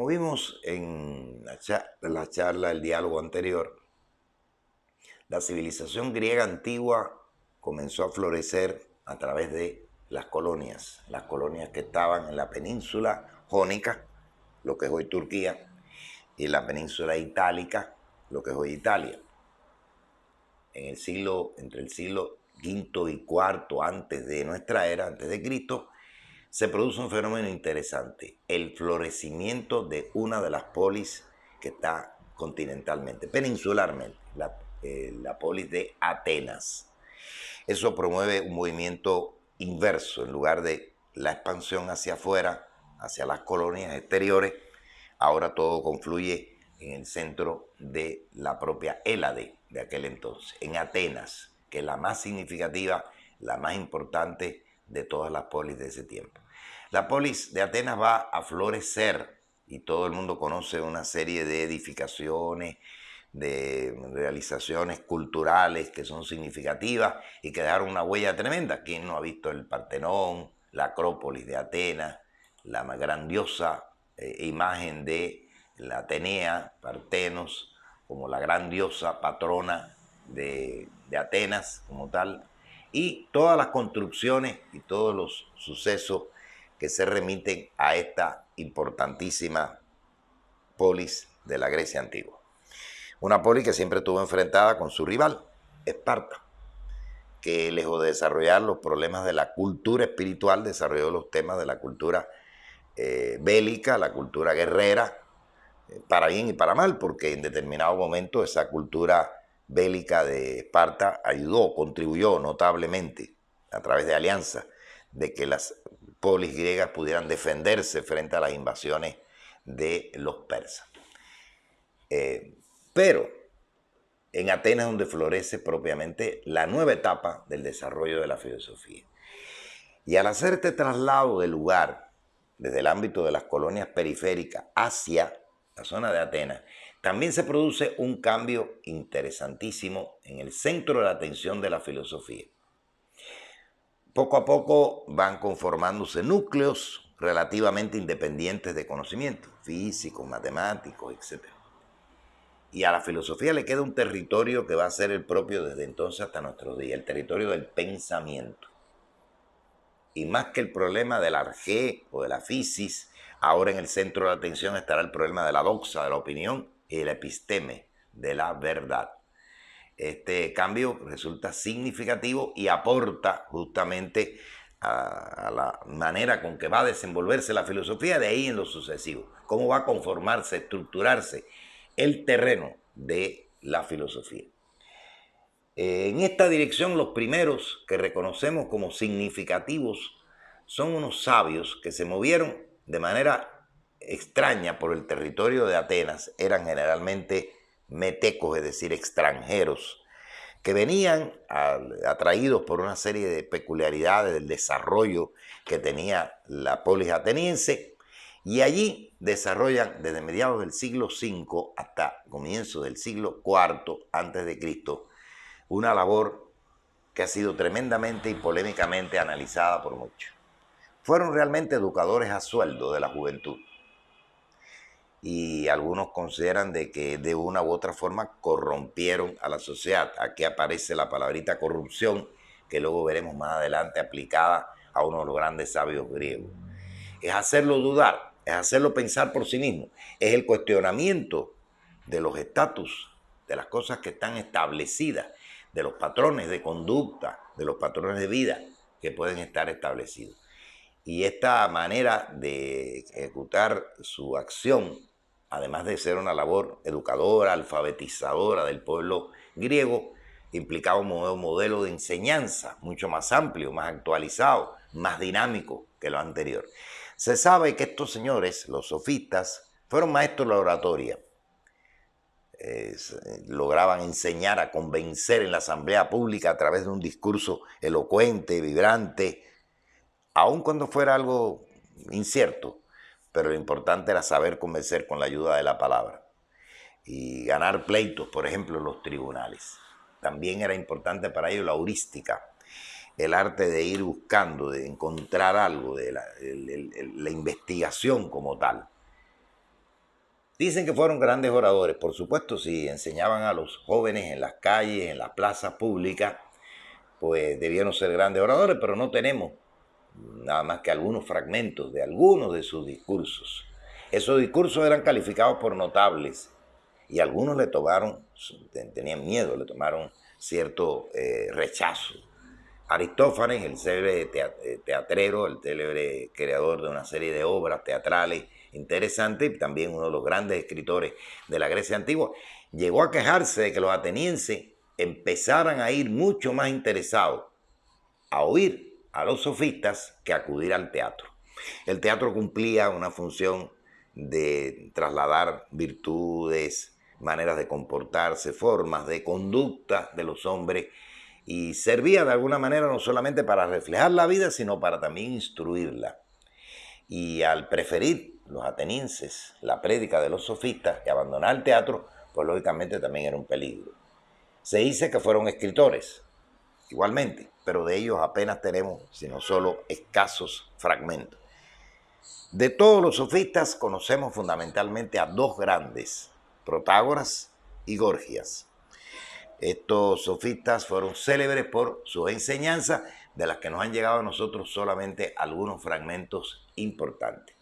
Como vimos en la charla, el diálogo anterior, la civilización griega antigua comenzó a florecer a través de las colonias que estaban en la península jónica, lo que es hoy Turquía, y en la península itálica, lo que es hoy Italia. Entre el siglo V y IV antes de nuestra era, antes de Cristo, se produce un fenómeno interesante, el florecimiento de una de las polis que está continentalmente, peninsularmente, la polis de Atenas. Eso promueve un movimiento inverso, en lugar de la expansión hacia afuera, hacia las colonias exteriores, ahora todo confluye en el centro de la propia Hélade de aquel entonces, en Atenas, que es la más significativa, la más importante de todas las polis de ese tiempo. La polis de Atenas va a florecer y todo el mundo conoce una serie de edificaciones, de realizaciones culturales que son significativas y que dejaron una huella tremenda. ¿Quién no ha visto el Partenón, la Acrópolis de Atenas, la más grandiosa imagen de la Atenea, Partenos, como la gran diosa patrona de Atenas como tal, y todas las construcciones y todos los sucesos que se remiten a esta importantísima polis de la Grecia antigua? Una polis que siempre estuvo enfrentada con su rival, Esparta, que lejos de desarrollar los problemas de la cultura espiritual, desarrolló los temas de la cultura bélica, la cultura guerrera, para bien y para mal, porque en determinado momento esa cultura bélica de Esparta ayudó, contribuyó notablemente a través de alianzas, de que las polis griegas pudieran defenderse frente a las invasiones de los persas. Pero en Atenas es donde florece propiamente la nueva etapa del desarrollo de la filosofía. Y al hacer este traslado de lugar desde el ámbito de las colonias periféricas hacia la zona de Atenas, también se produce un cambio interesantísimo en el centro de la atención de la filosofía. Poco a poco van conformándose núcleos relativamente independientes de conocimiento, físicos, matemáticos, etc. Y a la filosofía le queda un territorio que va a ser el propio desde entonces hasta nuestros días, el territorio del pensamiento. Y más que el problema del arjé o de la physis, ahora en el centro de la atención estará el problema de la doxa, de la opinión, y el episteme, de la verdad. Este cambio resulta significativo y aporta justamente a la manera con que va a desenvolverse la filosofía de ahí en lo sucesivo. Cómo va a conformarse, estructurarse el terreno de la filosofía. En esta dirección, los primeros que reconocemos como significativos son unos sabios que se movieron de manera extraña por el territorio de Atenas. Eran generalmente metecos, es decir, extranjeros, que venían atraídos por una serie de peculiaridades del desarrollo que tenía la polis ateniense, y allí desarrollan desde mediados del siglo V hasta comienzos del siglo IV antes de Cristo una labor que ha sido tremendamente y polémicamente analizada por muchos. Fueron realmente educadores a sueldo de la juventud. Y algunos consideran de que de una u otra forma corrompieron a la sociedad. Aquí aparece la palabrita corrupción, que luego veremos más adelante aplicada a uno de los grandes sabios griegos. Es hacerlo dudar, es hacerlo pensar por sí mismo, es el cuestionamiento de los estatus, de las cosas que están establecidas, de los patrones de conducta, de los patrones de vida que pueden estar establecidos. Y esta manera de ejecutar su acción, además de ser una labor educadora, alfabetizadora del pueblo griego, implicaba un modelo de enseñanza mucho más amplio, más actualizado, más dinámico que lo anterior. Se sabe que estos señores, los sofistas, fueron maestros de la oratoria. Lograban enseñar a convencer en la asamblea pública a través de un discurso elocuente, vibrante, aun cuando fuera algo incierto, pero lo importante era saber convencer con la ayuda de la palabra y ganar pleitos, por ejemplo, en los tribunales. También era importante para ellos la heurística, el arte de ir buscando, de encontrar algo, de la investigación como tal. Dicen que fueron grandes oradores, por supuesto, si enseñaban a los jóvenes en las calles, en las plazas públicas, pues debieron ser grandes oradores, pero no tenemos nada más que algunos fragmentos de algunos de sus discursos. Esos discursos eran calificados por notables y algunos le tomaron, tenían miedo, le tomaron cierto rechazo. Aristófanes, el célebre teatrero, el célebre creador de una serie de obras teatrales interesantes, y también uno de los grandes escritores de la Grecia antigua, llegó a quejarse de que los atenienses empezaran a ir mucho más interesados a oír a los sofistas que acudir al teatro. El teatro cumplía una función de trasladar virtudes, maneras de comportarse, formas de conducta de los hombres, y servía de alguna manera no solamente para reflejar la vida, sino para también instruirla. Y al preferir los atenienses la prédica de los sofistas y abandonar el teatro, pues lógicamente también era un peligro. Se dice que fueron escritores, igualmente, pero de ellos apenas tenemos, sino solo escasos fragmentos. De todos los sofistas conocemos fundamentalmente a dos grandes, Protágoras y Gorgias. Estos sofistas fueron célebres por sus enseñanzas, de las que nos han llegado a nosotros solamente algunos fragmentos importantes.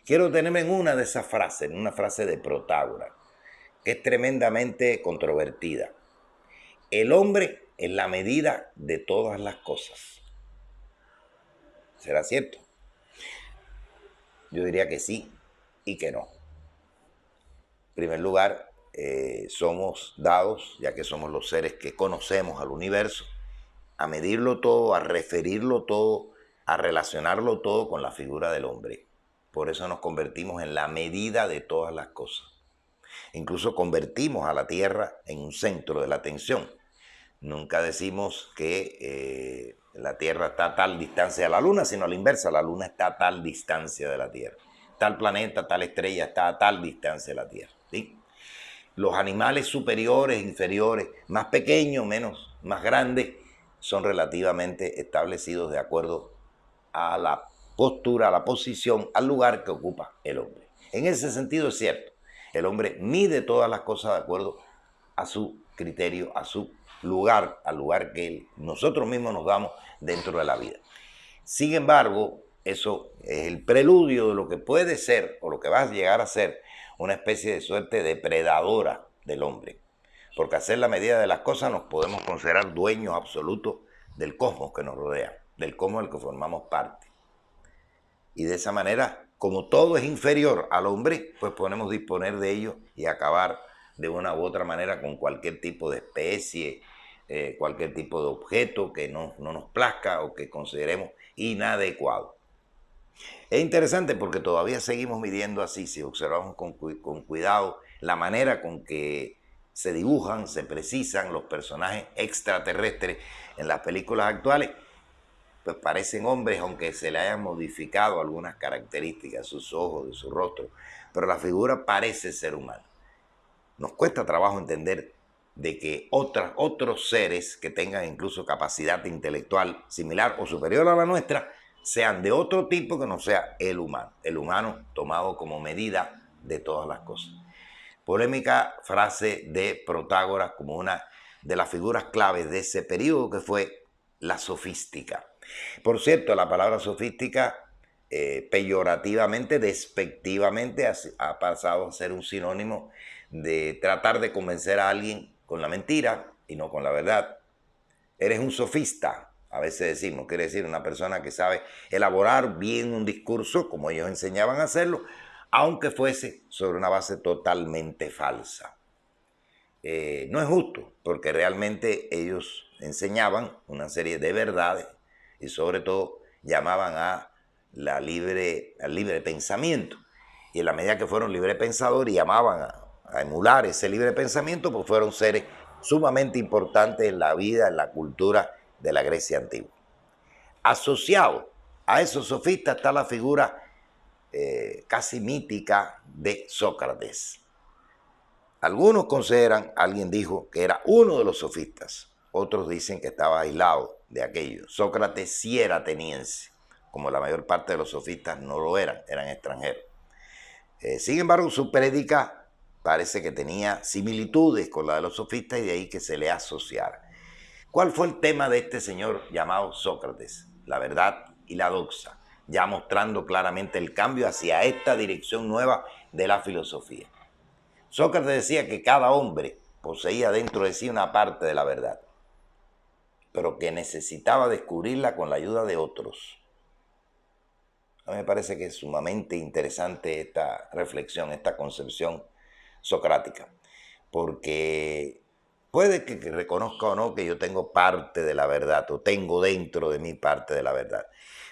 Quiero detenerme en una de esas frases, en una frase de Protágoras, que es tremendamente controvertida. El hombre es la medida de todas las cosas. ¿Será cierto? Yo diría que sí y que no. En primer lugar, somos dados, ya que somos los seres que conocemos al universo, a medirlo todo, a referirlo todo, a relacionarlo todo con la figura del hombre. Por eso nos convertimos en la medida de todas las cosas. Incluso convertimos a la Tierra en un centro de la atención. Nunca decimos que la Tierra está a tal distancia de la Luna, sino a la inversa, la Luna está a tal distancia de la Tierra. Tal planeta, tal estrella está a tal distancia de la Tierra. ¿Sí? Los animales superiores, inferiores, más pequeños, más grandes, son relativamente establecidos de acuerdo a la postura, a la posición, al lugar que ocupa el hombre. En ese sentido es cierto, el hombre mide todas las cosas de acuerdo a su criterio, a su lugar, al lugar que nosotros mismos nos damos dentro de la vida. Sin embargo, eso es el preludio de lo que puede ser o lo que va a llegar a ser una especie de suerte depredadora del hombre. Porque al hacer la medida de las cosas nos podemos considerar dueños absolutos del cosmos que nos rodea, del cosmos del que formamos parte. Y de esa manera, como todo es inferior al hombre, pues podemos disponer de ello y acabar de una u otra manera con cualquier tipo de especie, cualquier tipo de objeto que no nos plazca o que consideremos inadecuado. Es interesante porque todavía seguimos midiendo así, si observamos con cuidado la manera con que se dibujan, se precisan los personajes extraterrestres en las películas actuales, pues parecen hombres, aunque se le hayan modificado algunas características, sus ojos, de su rostro, pero la figura parece ser humana. Nos cuesta trabajo entender de que otros seres que tengan incluso capacidad intelectual similar o superior a la nuestra sean de otro tipo que no sea el humano tomado como medida de todas las cosas. Polémica frase de Protágoras como una de las figuras claves de ese periodo que fue la sofística. Por cierto, la palabra sofística peyorativamente, despectivamente, ha pasado a ser un sinónimo de tratar de convencer a alguien con la mentira y no con la verdad. Eres un sofista, a veces decimos, quiere decir una persona que sabe elaborar bien un discurso, como ellos enseñaban a hacerlo, aunque fuese sobre una base totalmente falsa. No es justo, porque realmente ellos enseñaban una serie de verdades y sobre todo llamaban al libre pensamiento. Y en la medida que fueron libre pensadores y llamaban a emular ese libre pensamiento, pues fueron seres sumamente importantes en la vida, en la cultura de la Grecia antigua. Asociado a esos sofistas está la figura casi mítica de Sócrates. Algunos consideran, alguien dijo, que era uno de los sofistas. Otros dicen que estaba aislado de aquello. Sócrates sí era ateniense, como la mayor parte de los sofistas no lo eran extranjeros. Sin embargo, su prédica parece que tenía similitudes con la de los sofistas y de ahí que se le asociara. ¿Cuál fue el tema de este señor llamado Sócrates? La verdad y la doxa, ya mostrando claramente el cambio hacia esta dirección nueva de la filosofía. Sócrates decía que cada hombre poseía dentro de sí una parte de la verdad, pero que necesitaba descubrirla con la ayuda de otros. A mí me parece que es sumamente interesante esta reflexión, esta concepción socrática, porque puede que reconozca o no que yo tengo parte de la verdad o tengo dentro de mí parte de la verdad,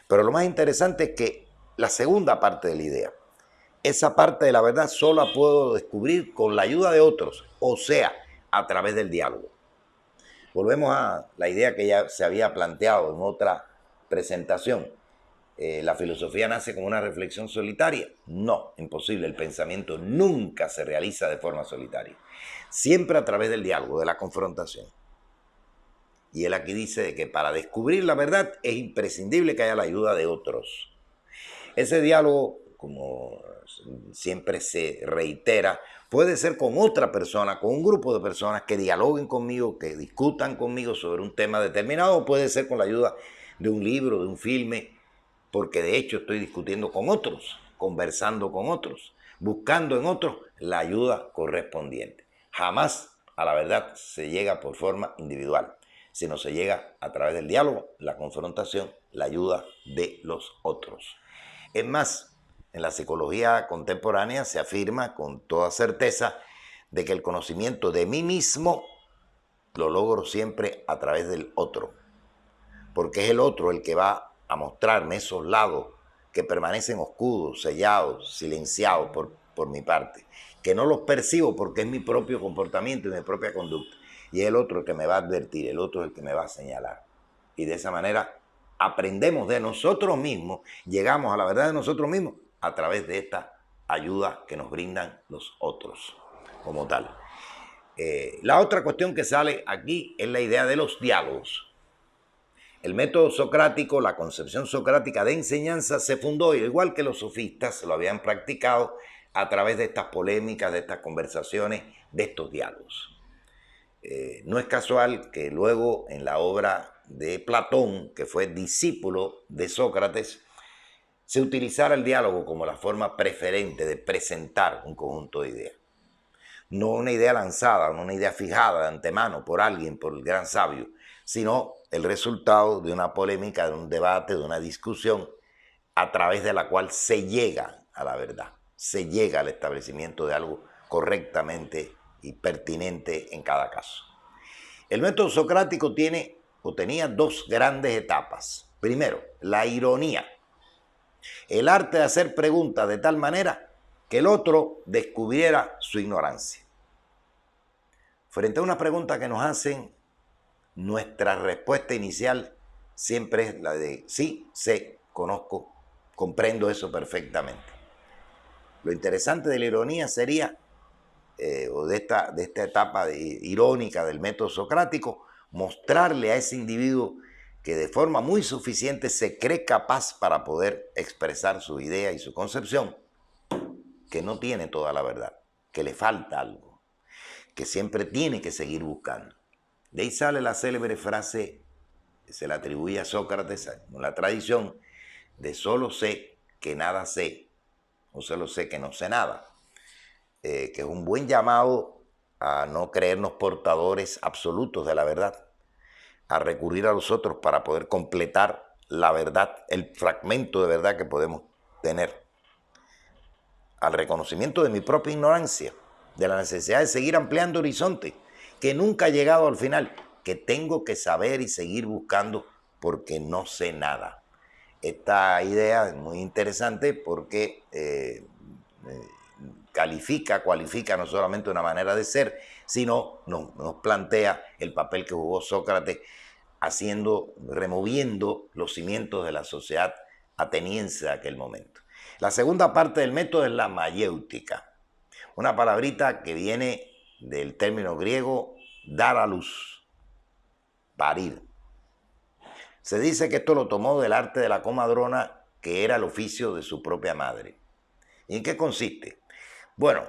pero lo más interesante es que la segunda parte de la idea, esa parte de la verdad solo la puedo descubrir con la ayuda de otros, o sea, a través del diálogo. Volvemos a la idea que ya se había planteado en otra presentación. ¿La filosofía nace como una reflexión solitaria? No, imposible. El pensamiento nunca se realiza de forma solitaria. Siempre a través del diálogo, de la confrontación. Y él aquí dice de que para descubrir la verdad es imprescindible que haya la ayuda de otros. Ese diálogo, como siempre se reitera, puede ser con otra persona, con un grupo de personas que dialoguen conmigo, que discutan conmigo sobre un tema determinado, o puede ser con la ayuda de un libro, de un filme, porque de hecho estoy discutiendo con otros, conversando con otros, buscando en otros la ayuda correspondiente. Jamás a la verdad se llega por forma individual, sino se llega a través del diálogo, la confrontación, la ayuda de los otros. Es más, en la psicología contemporánea se afirma con toda certeza de que el conocimiento de mí mismo lo logro siempre a través del otro, porque es el otro el que va a mostrarme esos lados que permanecen oscuros, sellados, silenciados por mi parte, que no los percibo porque es mi propio comportamiento y mi propia conducta, y es el otro el que me va a advertir, el otro el que me va a señalar. Y de esa manera aprendemos de nosotros mismos, llegamos a la verdad de nosotros mismos a través de esta ayuda que nos brindan los otros como tal. La otra cuestión que sale aquí es la idea de los diálogos. El método socrático, la concepción socrática de enseñanza se fundó, igual que los sofistas lo habían practicado, a través de estas polémicas, de estas conversaciones, de estos diálogos. No es casual que luego en la obra de Platón, que fue discípulo de Sócrates, se utilizara el diálogo como la forma preferente de presentar un conjunto de ideas. No una idea lanzada, no una idea fijada de antemano por alguien, por el gran sabio, sino el resultado de una polémica, de un debate, de una discusión, a través de la cual se llega a la verdad, se llega al establecimiento de algo correctamente y pertinente en cada caso. El método socrático tiene o tenía dos grandes etapas. Primero, la ironía, el arte de hacer preguntas de tal manera que el otro descubriera su ignorancia. Frente a una pregunta que nos hacen, nuestra respuesta inicial siempre es la de sí, sé, conozco, comprendo eso perfectamente. Lo interesante de la ironía sería, o de esta etapa irónica del método socrático, mostrarle a ese individuo que de forma muy suficiente se cree capaz para poder expresar su idea y su concepción, que no tiene toda la verdad, que le falta algo, que siempre tiene que seguir buscando. De ahí sale la célebre frase que se le atribuye a Sócrates en la tradición de solo sé que nada sé, o solo sé que no sé nada, que es un buen llamado a no creernos portadores absolutos de la verdad, a recurrir a los otros para poder completar la verdad, el fragmento de verdad que podemos tener, al reconocimiento de mi propia ignorancia, de la necesidad de seguir ampliando horizonte, que nunca he llegado al final, que tengo que saber y seguir buscando porque no sé nada. Esta idea es muy interesante porque cualifica no solamente una manera de ser, sino nos plantea el papel que jugó Sócrates removiendo los cimientos de la sociedad ateniense de aquel momento. La segunda parte del método es la mayéutica, una palabrita que viene del término griego dar a luz, parir. Se dice que esto lo tomó del arte de la comadrona, que era el oficio de su propia madre. ¿Y en qué consiste? Bueno,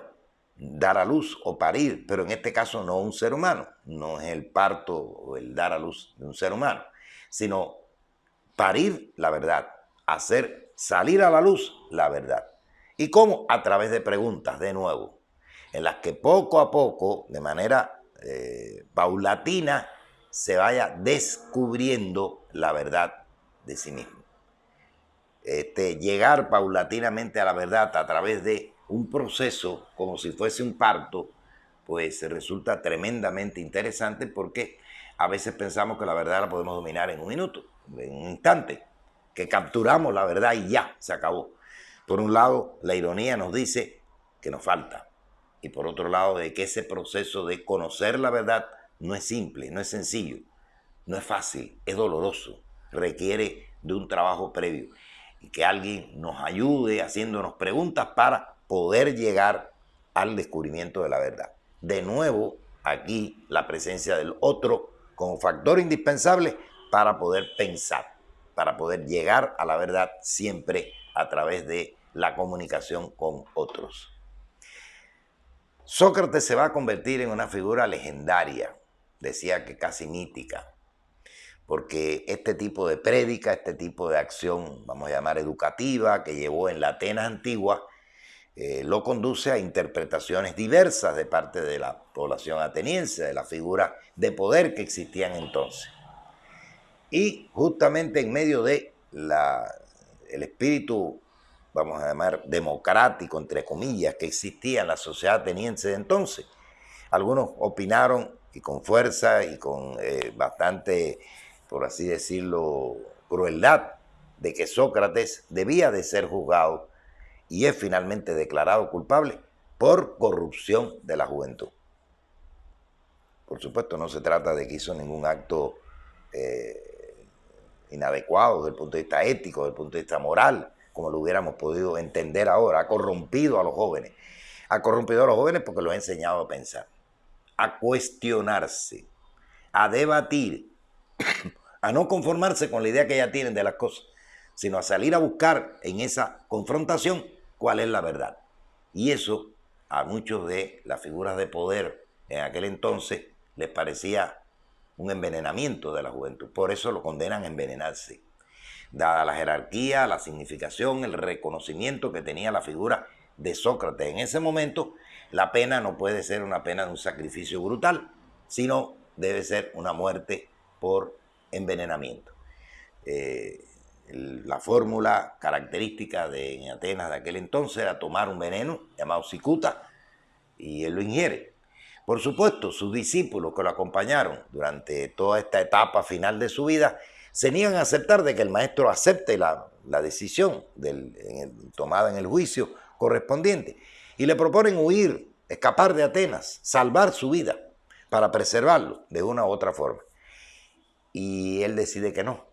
dar a luz o parir, pero en este caso no un ser humano, no es el parto o el dar a luz de un ser humano, sino parir la verdad, hacer salir a la luz la verdad. ¿Y cómo? A través de preguntas, de nuevo, en las que poco a poco, de manera paulatina, se vaya descubriendo la verdad de sí mismo. Llegar paulatinamente a la verdad a través de un proceso como si fuese un parto, pues resulta tremendamente interesante porque a veces pensamos que la verdad la podemos dominar en un minuto, en un instante, que capturamos la verdad y ya, se acabó. Por un lado, la ironía nos dice que nos falta, y por otro lado, de que ese proceso de conocer la verdad no es simple, no es sencillo, no es fácil, es doloroso, requiere de un trabajo previo y que alguien nos ayude haciéndonos preguntas para poder llegar al descubrimiento de la verdad. De nuevo, aquí la presencia del otro como factor indispensable para poder pensar, para poder llegar a la verdad siempre a través de la comunicación con otros. Sócrates se va a convertir en una figura legendaria, decía que casi mítica, porque este tipo de prédica, este tipo de acción, vamos a llamar educativa, que llevó en la Atenas antigua, lo conduce a interpretaciones diversas de parte de la población ateniense, de la figura de poder que existían entonces. Y justamente en medio de el espíritu, vamos a llamar democrático, entre comillas, que existía en la sociedad ateniense de entonces, algunos opinaron y con fuerza y con bastante, por así decirlo, crueldad, de que Sócrates debía de ser juzgado y es finalmente declarado culpable por corrupción de la juventud. Por supuesto, no se trata de que hizo ningún acto inadecuado desde el punto de vista ético, desde el punto de vista moral, como lo hubiéramos podido entender ahora. Ha corrompido a los jóvenes. Ha corrompido a los jóvenes porque los ha enseñado a pensar, a cuestionarse, a debatir, a no conformarse con la idea que ya tienen de las cosas, sino a salir a buscar en esa confrontación cuál es la verdad. Y eso a muchos de las figuras de poder en aquel entonces les parecía un envenenamiento de la juventud. Por eso lo condenan a envenenarse. Dada la jerarquía, la significación, el reconocimiento que tenía la figura de Sócrates en ese momento, la pena no puede ser una pena de un sacrificio brutal, sino debe ser una muerte por envenenamiento. La fórmula característica en Atenas de aquel entonces era tomar un veneno llamado cicuta y él lo ingiere. Por supuesto, sus discípulos que lo acompañaron durante toda esta etapa final de su vida se niegan a aceptar de que el maestro acepte la decisión tomada en el juicio correspondiente y le proponen huir, escapar de Atenas, salvar su vida para preservarlo de una u otra forma. Y él decide que no.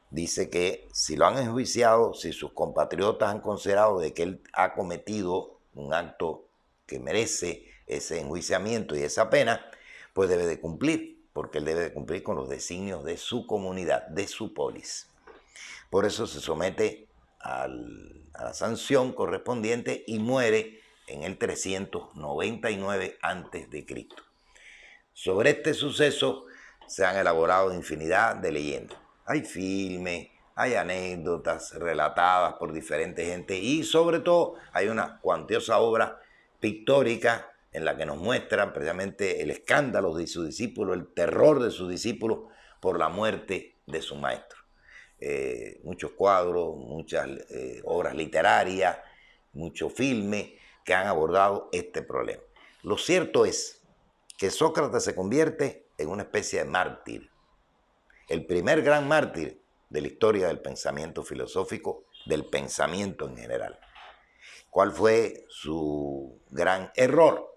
Dice que si lo han enjuiciado, si sus compatriotas han considerado de que él ha cometido un acto que merece ese enjuiciamiento y esa pena, pues debe de cumplir, porque él debe de cumplir con los designios de su comunidad, de su polis. Por eso se somete a la sanción correspondiente y muere en el 399 a.C. Sobre este suceso se han elaborado infinidad de leyendas. Hay filmes, hay anécdotas relatadas por diferentes gente y sobre todo hay una cuantiosa obra pictórica en la que nos muestran precisamente el escándalo de su discípulo, el terror de sus discípulos por la muerte de su maestro. Muchos cuadros, muchas obras literarias, muchos filmes que han abordado este problema. Lo cierto es que Sócrates se convierte en una especie de mártir, el primer gran mártir de la historia del pensamiento filosófico, del pensamiento en general. ¿Cuál fue su gran error?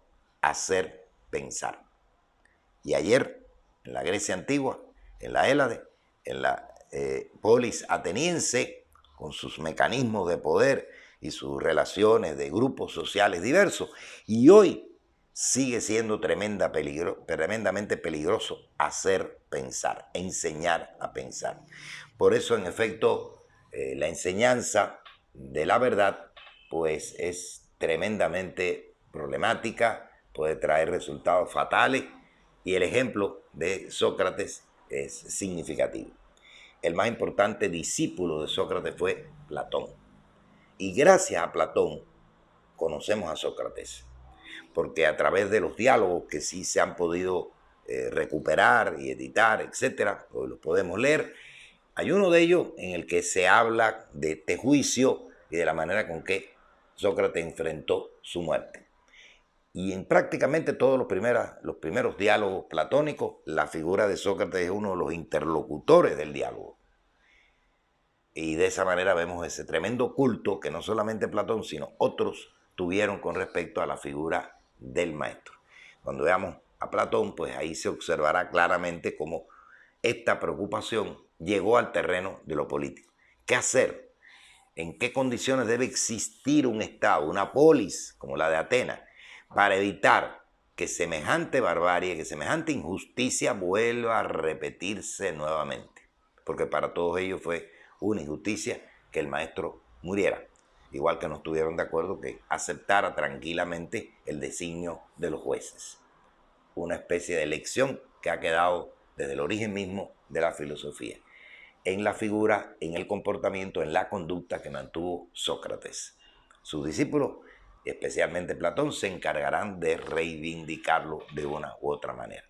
Hacer pensar. Y ayer, en la Grecia antigua, en la Hélade, en la polis ateniense, con sus mecanismos de poder y sus relaciones de grupos sociales diversos, y hoy sigue siendo tremendamente peligroso hacer pensar, enseñar a pensar. Por eso, en efecto, la enseñanza de la verdad pues es tremendamente problemática, puede traer resultados fatales y el ejemplo de Sócrates es significativo. El más importante discípulo de Sócrates fue Platón. Y gracias a Platón conocemos a Sócrates, porque a través de los diálogos que sí se han podido recuperar y editar, etcétera, hoy los podemos leer, hay uno de ellos en el que se habla de este juicio y de la manera con que Sócrates enfrentó su muerte. Y en prácticamente todos los primeros diálogos platónicos, la figura de Sócrates es uno de los interlocutores del diálogo. Y de esa manera vemos ese tremendo culto que no solamente Platón, sino otros tuvieron con respecto a la figura del maestro. Cuando veamos a Platón, pues ahí se observará claramente cómo esta preocupación llegó al terreno de lo político. ¿Qué hacer? ¿En qué condiciones debe existir un Estado, una polis como la de Atenas, para evitar que semejante barbarie, que semejante injusticia vuelva a repetirse nuevamente? Porque para todos ellos fue una injusticia que el maestro muriera. Igual que no estuvieron de acuerdo que aceptara tranquilamente el designio de los jueces. Una especie de elección que ha quedado desde el origen mismo de la filosofía, en la figura, en el comportamiento, en la conducta que mantuvo Sócrates. Sus discípulos, especialmente Platón, se encargarán de reivindicarlo de una u otra manera.